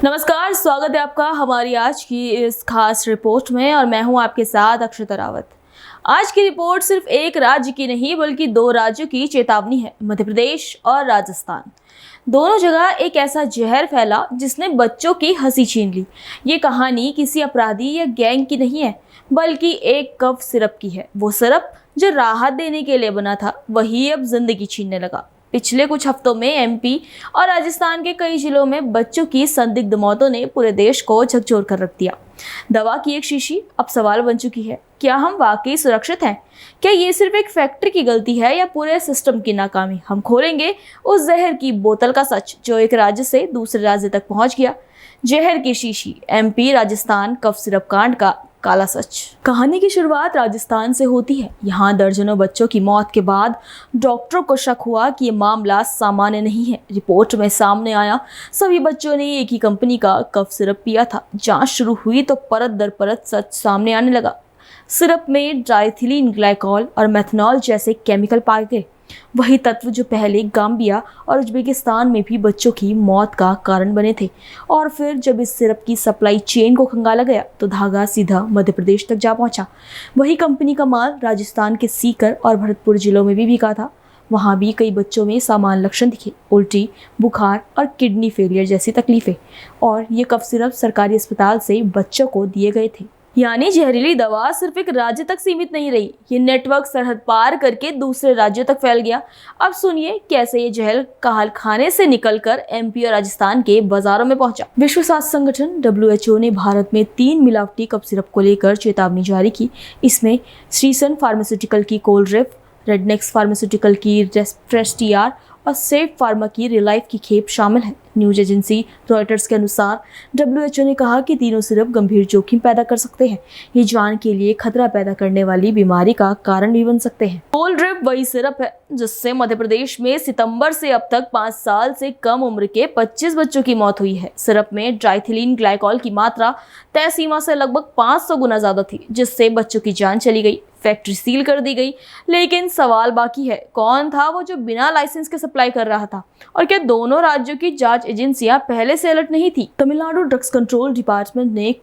नमस्कार, स्वागत है आपका हमारी आज की इस खास रिपोर्ट में और मैं हूं आपके साथ अक्षता रावत। आज की रिपोर्ट सिर्फ एक राज्य की नहीं बल्कि दो राज्यों की चेतावनी है, मध्य प्रदेश और राजस्थान। दोनों जगह एक ऐसा जहर फैला जिसने बच्चों की हंसी छीन ली। ये कहानी किसी अपराधी या गैंग की नहीं है बल्कि एक कफ सिरप की है। वो सिरप जो राहत देने के लिए बना था वही अब जिंदगी छीनने लगा। पिछले कुछ हफ्तों में एमपी और राजस्थान के कई जिलों में बच्चों की संदिग्ध मौतों ने पूरे देश को झकझोर कर रख दिया। दवा की एक शीशी अब सवाल बन चुकी है, क्या हम वाकई सुरक्षित हैं? क्या ये सिर्फ एक फैक्ट्री की गलती है या पूरे सिस्टम की नाकामी? हम खोलेंगे उस जहर की बोतल का सच जो एक राज्य से दूसरे राज्य तक पहुंच गया। जहर की शीशी, एमपी राजस्थान कफ सिरप कांड का काला सच। कहानी की शुरुआत राजस्थान से होती है। यहाँ दर्जनों बच्चों की मौत के बाद डॉक्टरों को शक हुआ कि ये मामला सामान्य नहीं है। रिपोर्ट में सामने आया सभी बच्चों ने एक ही कंपनी का कफ सिरप पिया था। जांच शुरू हुई तो परत दर परत सच सामने आने लगा। सिरप में डाइथिलीन ग्लाइकॉल और मेथनॉल जैसे केमिकल पाए गए, वही तत्व जो पहले गाम्बिया और उज्बेकिस्तान में भी बच्चों की मौत का कारण बने थे। और फिर जब इस सिरप की सप्लाई चेन को खंगाला गया तो धागा सीधा मध्य प्रदेश तक जा पहुंचा। वही कंपनी का माल राजस्थान के सीकर और भरतपुर जिलों में भी बिका था। वहां भी कई बच्चों में सामान्य लक्षण दिखे, उल्टी, बुखार और किडनी फेलियर जैसी तकलीफें। और ये कफ सिरप सरकारी अस्पताल से बच्चों को दिए गए थे। यानी जहरीली दवा सिर्फ एक राज्य तक सीमित नहीं रही, ये नेटवर्क सरहद पार करके दूसरे राज्यों तक फैल गया। अब सुनिए कैसे ये जहर काहलखाने से निकलकर एमपी और राजस्थान के बाजारों में पहुंचा। विश्व स्वास्थ्य संगठन डब्ल्यूएचओ ने भारत में 3 मिलावटी कफ सिरप को लेकर चेतावनी जारी की। इसमें श्रीसन फार्मास्यूटिकल की कोलड्रिफ, रेडनेक्स फार्मास्यूटिकल की रेस्प्रेस्टियार और सेफ फार्मा की रिलाइफ की खेप शामिल है। न्यूज एजेंसी रॉयटर्स के अनुसार डब्ल्यूएचओ ने कहा कि तीनों सिरप गंभीर जोखिम पैदा कर सकते हैं। ये जान के लिए खतरा पैदा करने वाली बीमारी का कारण भी बन सकते हैं। कोलड्रिप वही सिरप है जिससे मध्य प्रदेश में सितंबर से अब तक 5 साल से कम उम्र के 25 बच्चों की मौत हुई है। सिरप में डाइथिलीन ग्लाइकॉल की मात्रा तय सीमा से लगभग 500 गुना ज्यादा थी, जिससे बच्चों की जान चली गई। फैक्ट्री सील कर दी गई, लेकिन सवाल बाकी है, कौन था वो जो बिना लाइसेंस के सप्लाई कर रहा था? और क्या दोनों राज्यों की जांच एजेंसियां पहले से अलर्ट नहीं थी? तमिलनाडु ड्रग्स कंट्रोल डिपार्टमेंट ने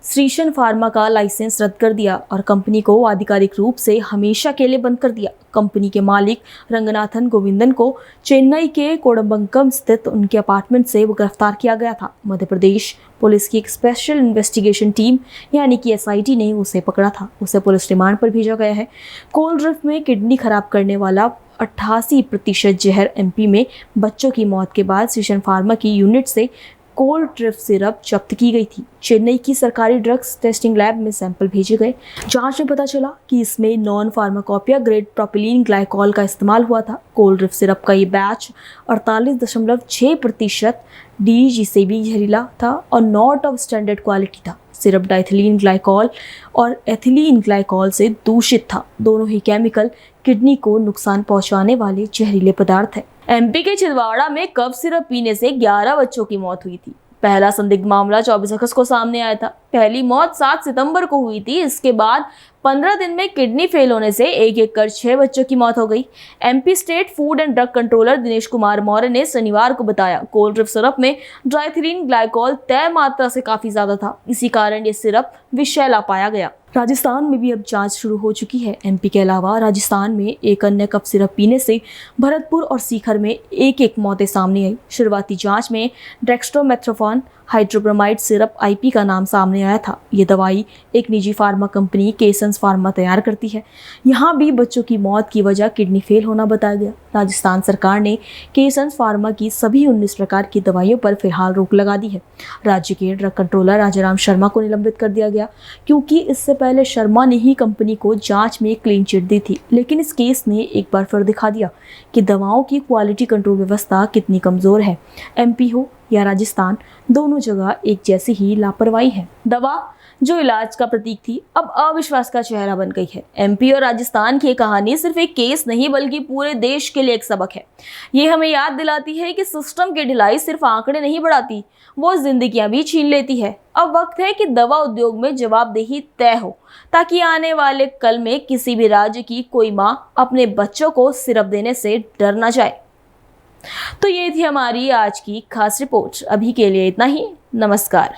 श्रीशन फार्मा का लाइसेंस रद्द कर दिया और कंपनी को आधिकारिक रूप से हमेशा के लिए बंद कर दिया। कंपनी के मालिक रंगनाथन गोविंदन को चेन्नई के कोडम्बक्कम स्थित उनके अपार्टमेंट से वो गिरफ्तार किया गया था। मध्य प्रदेश पुलिस की एक स्पेशल इन्वेस्टिगेशन टीम यानी कि एसआईटी ने उसे पकड़ा था। उसे पुलिस रिमांड पर भेजा गया है। कोलड्रिफ में किडनी खराब करने वाला 88% जहर एमपी में बच्चों की मौत के बाद श्रीशन फार्मा की यूनिट से कोलड्रिफ सिरप जब्त की गई थी। चेन्नई की सरकारी ड्रग्स टेस्टिंग लैब में सैंपल भेजे गए। जांच में पता चला कि इसमें non pharmacopoeia grade propylene glycol का इस्तेमाल हुआ था। कोलड्रिफ सिरप का ये बैच 48.6% डीजी से भी जहरीला था और नॉट ऑफ स्टैंडर्ड क्वालिटी था। सिरप डाइथिलीन ग्लाइकॉल और एथिलीन ग्लाइकॉल से दूषित था। दोनों ही केमिकल किडनी को नुकसान पहुंचाने वाले जहरीले पदार्थ है। एमपी के छिंदवाड़ा में कफ सिरप पीने से 11 बच्चों की मौत हुई थी। पहला संदिग्ध मामला 24 अगस्त को सामने आया था। पहली मौत 7 सितंबर को हुई थी। इसके बाद 15 दिन में किडनी फेल होने से एक कर 6 बच्चों की मौत हो गई। MP state food and drug controller Dinesh Kumar Maurya ने शनिवार को बताया कोलड्रिफ सिरप में डाइथिलीन ग्लाइकॉल तय मात्रा से काफी ज्यादा था। इसी कारण ये सिरप विषैला पाया गया। राजस्थान में भी अब जांच शुरू हो चुकी है। एमपी के अलावा राजस्थान में एक अन्य कफ सिरप पीने से भरतपुर और सीकर में एक मौतें सामने आई। शुरुआती जांच में डेक्स्ट्रोमेथ्सोफोन हाइड्रोब्रोमाइड सिरप आईपी का नाम सामने आया था। ये दवाई एक निजी फार्मा कंपनी केसन्स फार्मा तैयार करती है। यहाँ भी बच्चों की मौत की वजह किडनी फेल होना बताया गया। राजस्थान सरकार ने केसन्स फार्मा की सभी 19 प्रकार की दवाइयों पर फिलहाल रोक लगा दी है। राज्य के ड्रग कंट्रोलर राजाराम शर्मा को निलंबित कर दिया गया क्योंकि इससे पहले शर्मा ने ही कंपनी को जांच में क्लीन चिट दी थी। लेकिन इस केस ने एक बार फिर दिखा दिया कि दवाओं की क्वालिटी कंट्रोल व्यवस्था कितनी कमजोर है। एमपी हो या राजस्थान, दोनों जगह एक जैसी ही लापरवाही है। दवा जो इलाज का प्रतीक थी अब अविश्वास का चेहरा बन गई है। एमपी और राजस्थान की कहानी सिर्फ एक केस नहीं बल्कि पूरे देश के लिए एक सबक है। ये हमें याद दिलाती है कि सिस्टम की ढिलाई सिर्फ आंकड़े नहीं बढ़ाती, वो जिंदगियां भी छीन लेती है। अब वक्त है कि दवा उद्योग में जवाबदेही तय हो ताकि आने वाले कल में किसी भी राज्य की कोई माँ अपने बच्चों को सिरप देने से डर ना जाए। तो ये थी हमारी आज की खास रिपोर्ट। अभी के लिए इतना ही। नमस्कार।